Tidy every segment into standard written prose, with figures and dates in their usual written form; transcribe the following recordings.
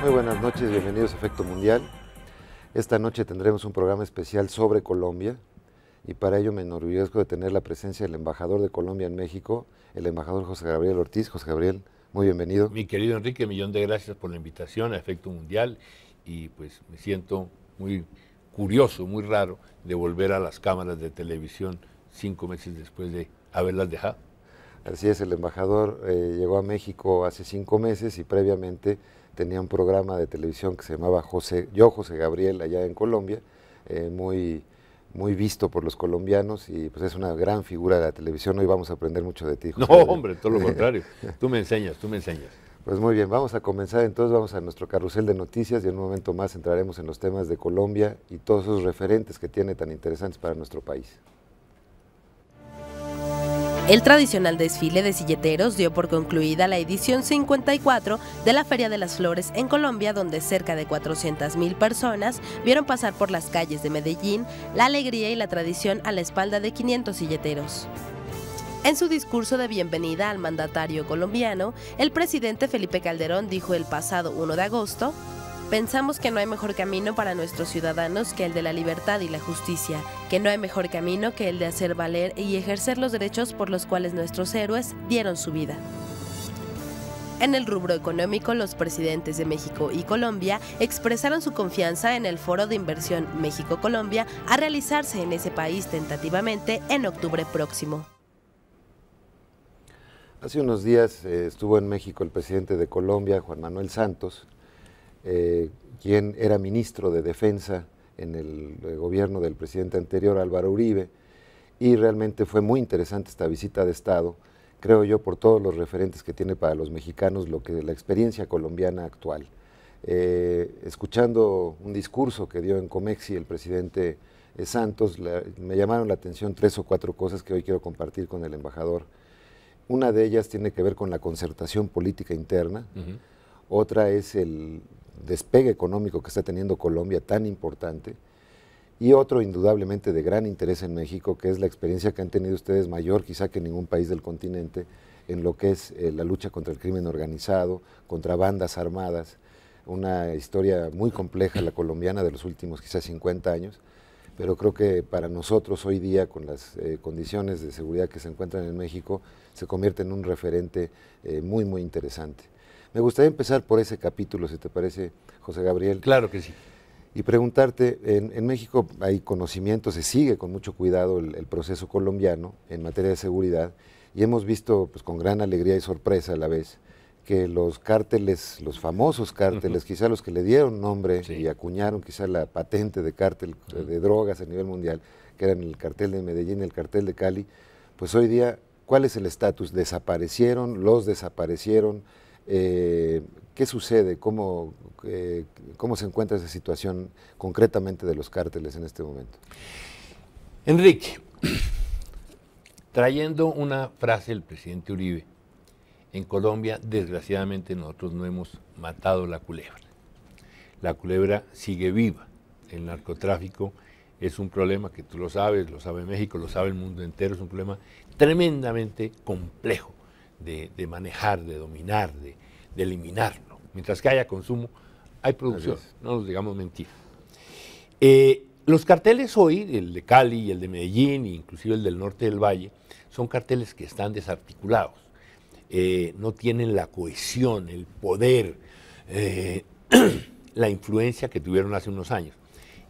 Muy buenas noches, bienvenidos a Efecto Mundial. Esta noche tendremos un programa especial sobre Colombia y para ello me enorgullezco de tener la presencia del embajador de Colombia en México, el embajador José Gabriel Ortiz. José Gabriel, muy bienvenido. Mi querido Enrique, millón de gracias por la invitación a Efecto Mundial y pues me siento muy curioso, muy raro de volver a las cámaras de televisión 5 meses después de haberlas dejado. Así es, el embajador llegó a México hace 5 meses y previamente tenía un programa de televisión que se llamaba José Gabriel, allá en Colombia, muy visto por los colombianos y pues es una gran figura de la televisión. Hoy vamos a aprender mucho de ti, José No, Gabriel. hombre, todo lo contrario. Tú me enseñas, tú me enseñas. Pues muy bien, vamos a comenzar entonces, vamos a nuestro carrusel de noticias y en un momento más entraremos en los temas de Colombia y todos esos referentes que tiene tan interesantes para nuestro país. El tradicional desfile de silleteros dio por concluida la edición 54 de la Feria de las Flores en Colombia, donde cerca de 400,000 personas vieron pasar por las calles de Medellín la alegría y la tradición a la espalda de 500 silleteros. En su discurso de bienvenida al mandatario colombiano, el presidente Felipe Calderón dijo el pasado 1 de agosto: "Pensamos que no hay mejor camino para nuestros ciudadanos que el de la libertad y la justicia, que no hay mejor camino que el de hacer valer y ejercer los derechos por los cuales nuestros héroes dieron su vida". En el rubro económico, los presidentes de México y Colombia expresaron su confianza en el Foro de Inversión México-Colombia a realizarse en ese país tentativamente en octubre próximo. Hace unos días estuvo en México el presidente de Colombia, Juan Manuel Santos, quien era ministro de Defensa en el gobierno del presidente anterior, Álvaro Uribe, y realmente fue muy interesante esta visita de Estado, creo yo, por todos los referentes que tiene para los mexicanos la experiencia colombiana actual. Escuchando un discurso que dio en Comexi el presidente Santos, me llamaron la atención 3 o 4 cosas que hoy quiero compartir con el embajador. Una de ellas tiene que ver con la concertación política interna, otra es el despegue económico que está teniendo Colombia tan importante, y otro indudablemente de gran interés en México, que es la experiencia que han tenido ustedes mayor quizá que en ningún país del continente, en lo que es la lucha contra el crimen organizado, contra bandas armadas, una historia muy compleja la colombiana de los últimos quizás 50 años, pero creo que para nosotros hoy día, con las condiciones de seguridad que se encuentran en México, se convierte en un referente muy interesante. Me gustaría empezar por ese capítulo, si te parece, José Gabriel. Claro que sí. Y preguntarte, en México hay conocimiento, se sigue con mucho cuidado el proceso colombiano en materia de seguridad, y hemos visto pues, con gran alegría y sorpresa a la vez que los cárteles, los famosos cárteles, quizá los que le dieron nombre y acuñaron quizá la patente de cártel de drogas a nivel mundial, que eran el cartel de Medellín y el cartel de Cali, pues hoy día, ¿cuál es el estatus? ¿Desaparecieron? ¿Los desaparecieron? ¿Qué sucede? ¿Cómo se encuentra esa situación concretamente de los cárteles en este momento? Enrique, trayendo una frase del presidente Uribe, en Colombia, desgraciadamente, nosotros no hemos matado la culebra. La culebra sigue viva. El narcotráfico es un problema que tú lo sabes, lo sabe México, lo sabe el mundo entero, es un problema tremendamente complejo de manejar, de dominar, de eliminarlo. Mientras que haya consumo, hay producción, no nos digamos mentiras. Los carteles hoy, el de Cali y el de Medellín, e inclusive el del norte del Valle, son carteles que están desarticulados. No tienen la cohesión, el poder, la influencia que tuvieron hace unos años.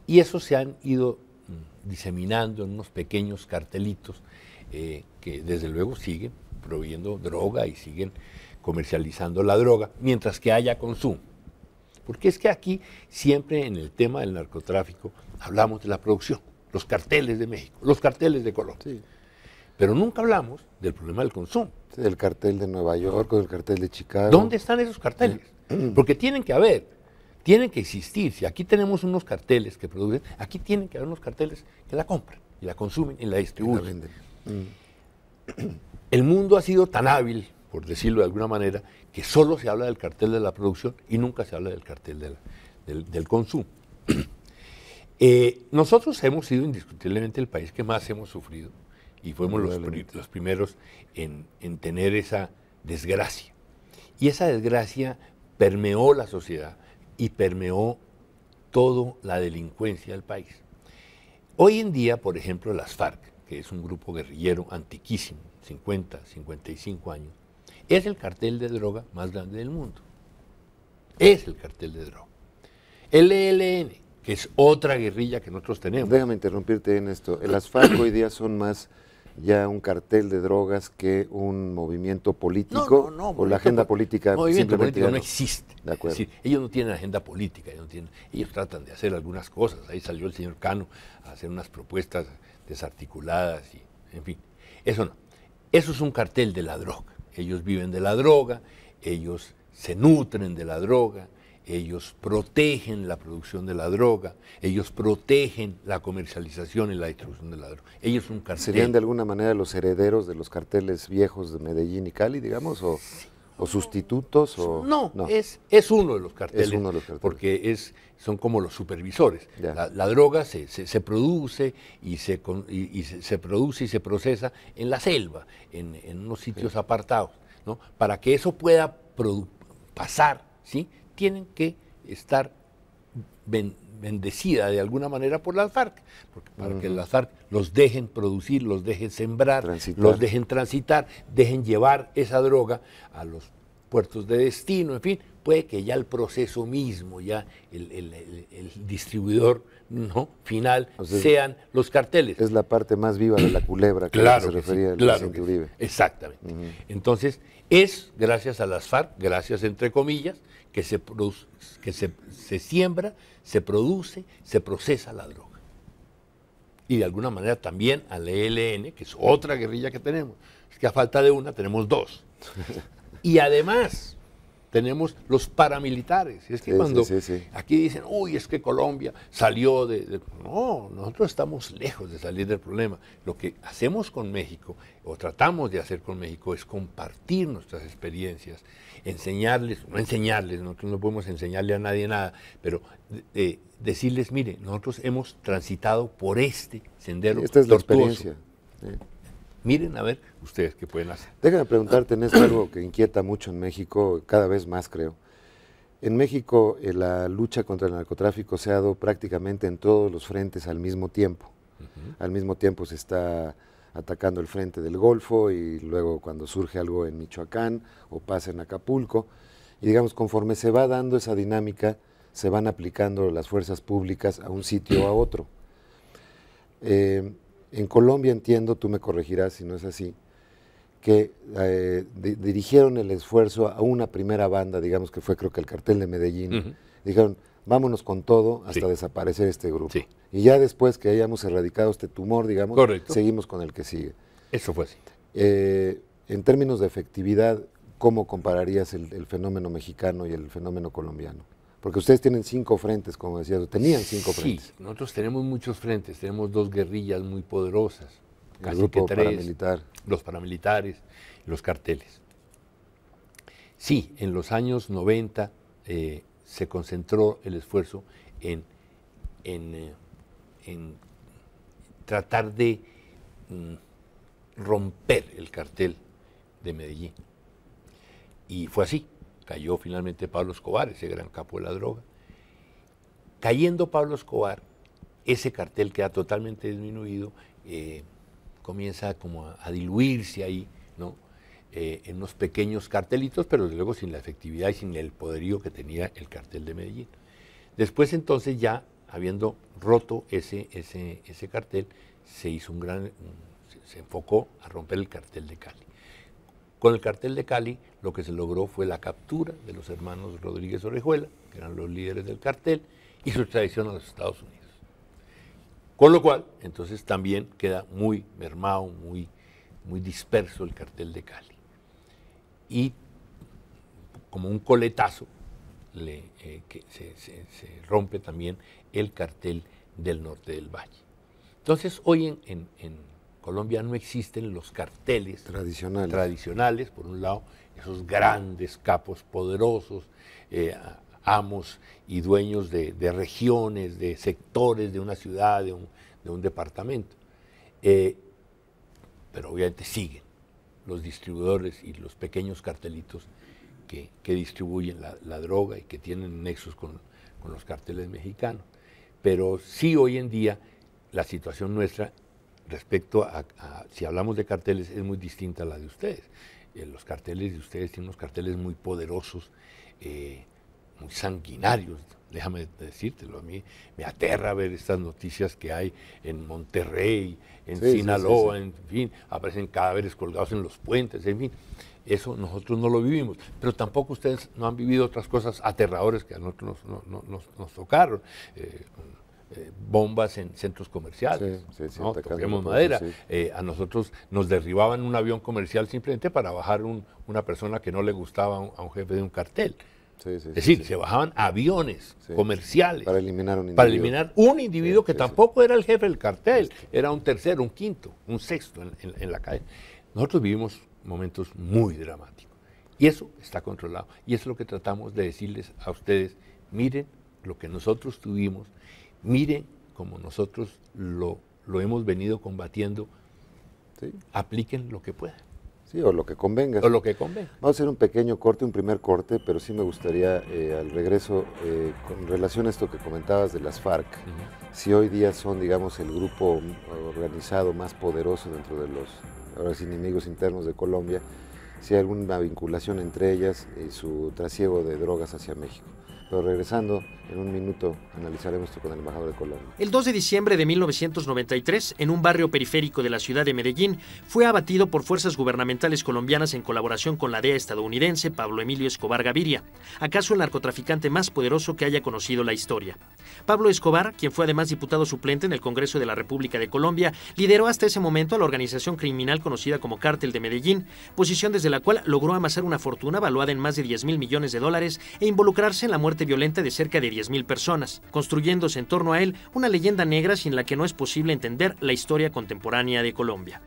Y eso se han ido diseminando en unos pequeños cartelitos que desde luego siguen proveyendo droga y siguen comercializando la droga, mientras que haya consumo. Porque es que aquí siempre en el tema del narcotráfico hablamos de la producción, los carteles de México, los carteles de Colombia. Sí. Pero nunca hablamos del problema del consumo. Sí, el cartel de Nueva York o el cartel de Chicago. ¿Dónde están esos carteles? Porque tienen que haber, tienen que existir. Si aquí tenemos unos carteles que producen, aquí tienen que haber unos carteles que la compran y la consumen y la distribuyen. El mundo ha sido tan hábil, por decirlo de alguna manera, que solo se habla del cartel de la producción y nunca se habla del cartel del consumo. Nosotros hemos sido indiscutiblemente el país que más hemos sufrido y fuimos los primeros en tener esa desgracia. Y esa desgracia permeó la sociedad, y permeó toda la delincuencia del país. Hoy en día, por ejemplo, las FARC, que es un grupo guerrillero antiquísimo, 50, 55 años, es el cartel de droga más grande del mundo. Es el cartel de droga. El ELN, que es otra guerrilla que nosotros tenemos. Déjame interrumpirte en esto. Las FARC hoy día son más ya un cartel de drogas que un movimiento político, o la agenda política simplemente político no existe. De acuerdo. Es decir, ellos no tienen agenda política, ellos tratan de hacer algunas cosas. Ahí salió el señor Cano a hacer unas propuestas desarticuladas, y, en fin, eso no. Eso es un cartel de la droga. Ellos viven de la droga, ellos se nutren de la droga, ellos protegen la producción de la droga, ellos protegen la comercialización y la distribución de la droga. Ellos son un cartel. ¿Serían de alguna manera los herederos de los carteles viejos de Medellín y Cali, digamos, o sustitutos? O, no, es uno de los carteles, porque son como los supervisores. La droga se produce y se produce y se procesa en la selva, en unos sitios apartados, ¿no? Para que eso pueda pasar, ¿sí?, tienen que estar bendecida de alguna manera por las FARC, porque para que las FARC los dejen producir, los dejen sembrar, los dejen transitar, dejen llevar esa droga a los puertos de destino, en fin, puede que ya el proceso mismo, ya el distribuidor, ¿no?, final, sean los carteles. Es la parte más viva de la culebra que se refería al presidente Uribe. Exactamente. Entonces, es gracias a las FARC, gracias entre comillas, que se siembra, se produce, se procesa la droga. Y de alguna manera también al ELN, que es otra guerrilla que tenemos. Es que a falta de una tenemos dos. Y además tenemos los paramilitares. Es que aquí dicen, uy, es que Colombia salió No, nosotros estamos lejos de salir del problema. Lo que hacemos con México, o tratamos de hacer con México, es compartir nuestras experiencias, nosotros no podemos enseñarle a nadie nada, pero decirles, mire, nosotros hemos transitado por este sendero Esta es la tortuoso. experiencia. Miren a ver ustedes qué pueden hacer. Déjame preguntarte, Néstor, algo que inquieta mucho en México, cada vez más creo. En México la lucha contra el narcotráfico se ha dado prácticamente en todos los frentes al mismo tiempo. Al mismo tiempo se está atacando el frente del Golfo y luego cuando surge algo en Michoacán o pasa en Acapulco. Y digamos, conforme se va dando esa dinámica, se van aplicando las fuerzas públicas a un sitio o a otro. En Colombia entiendo, tú me corregirás si no es así, que dirigieron el esfuerzo a una primera banda, digamos que fue creo que el cartel de Medellín, dijeron, vámonos con todo hasta desaparecer este grupo. Sí. Y ya después que hayamos erradicado este tumor, digamos, seguimos con el que sigue. Eso fue así. En términos de efectividad, ¿cómo compararías el fenómeno mexicano y el fenómeno colombiano? Porque ustedes tienen 5 frentes, como decías, tenían 5 frentes. Sí, nosotros tenemos muchos frentes, tenemos 2 guerrillas muy poderosas, casi el grupo que 3, paramilitar. Los paramilitares, los carteles. Sí, en los años 90 se concentró el esfuerzo en tratar de romper el cartel de Medellín. Y fue así. Cayó finalmente Pablo Escobar, ese gran capo de la droga. Cayendo Pablo Escobar, ese cartel queda totalmente disminuido, comienza como a diluirse ahí, ¿no? En unos pequeños cartelitos, pero desde luego sin la efectividad y sin el poderío que tenía el cartel de Medellín. Después entonces ya, habiendo roto ese cartel, se hizo se enfocó a romper el cartel de Cali. Con el cartel de Cali lo que se logró fue la captura de los hermanos Rodríguez Orejuela, que eran los líderes del cartel, y su extradición a los Estados Unidos. Con lo cual, entonces también queda muy mermado, muy disperso el cartel de Cali. Y como un coletazo, se rompe también el cartel del norte del Valle. Entonces, hoy en Colombia no existen los carteles tradicionales, por un lado, esos grandes capos poderosos, amos y dueños de regiones, de sectores de una ciudad, de un departamento. Pero obviamente siguen los distribuidores y los pequeños cartelitos que distribuyen la droga y que tienen nexos con con los carteles mexicanos. Pero sí, hoy en día la situación nuestra respecto a si hablamos de carteles es muy distinta a la de ustedes. Los carteles de ustedes tienen unos carteles muy poderosos, muy sanguinarios, déjame decírtelo. A mí me aterra ver estas noticias que hay en Monterrey, en Sinaloa, en fin, aparecen cadáveres colgados en los puentes, en fin. Eso nosotros no lo vivimos, pero tampoco ustedes no han vivido otras cosas aterradoras que a nosotros nos tocaron. Bombas en centros comerciales, ¿no? Toquemos madera. A nosotros nos derribaban un avión comercial simplemente para bajar una persona que no le gustaba a un jefe de un cartel. Es decir, se bajaban aviones comerciales para eliminar un individuo, para eliminar un individuo que tampoco era el jefe del cartel, era un tercero, un quinto, un sexto en la cadena. Nosotros vivimos momentos muy dramáticos y eso está controlado, y eso es lo que tratamos de decirles a ustedes. Miren lo que nosotros tuvimos, miren cómo nosotros lo hemos venido combatiendo, apliquen lo que puedan. Sí, o lo que convenga. O lo que convenga. Vamos a hacer un pequeño corte, un primer corte, pero sí me gustaría al regreso, con relación a esto que comentabas de las FARC, si hoy día son, digamos, el grupo organizado más poderoso dentro de los enemigos internos de Colombia, si hay alguna vinculación entre ellas y su trasiego de drogas hacia México. Pero regresando, en un minuto analizaremos esto con el embajador de Colombia. El 2 de diciembre de 1993, en un barrio periférico de la ciudad de Medellín, fue abatido por fuerzas gubernamentales colombianas en colaboración con la DEA estadounidense Pablo Emilio Escobar Gaviria, acaso el narcotraficante más poderoso que haya conocido la historia. Pablo Escobar, quien fue además diputado suplente en el Congreso de la República de Colombia, lideró hasta ese momento a la organización criminal conocida como Cártel de Medellín, posición desde la cual logró amasar una fortuna valuada en más de $10.000 millones e involucrarse en la muerte violenta de cerca de 10.000 personas, construyéndose en torno a él una leyenda negra sin la que no es posible entender la historia contemporánea de Colombia.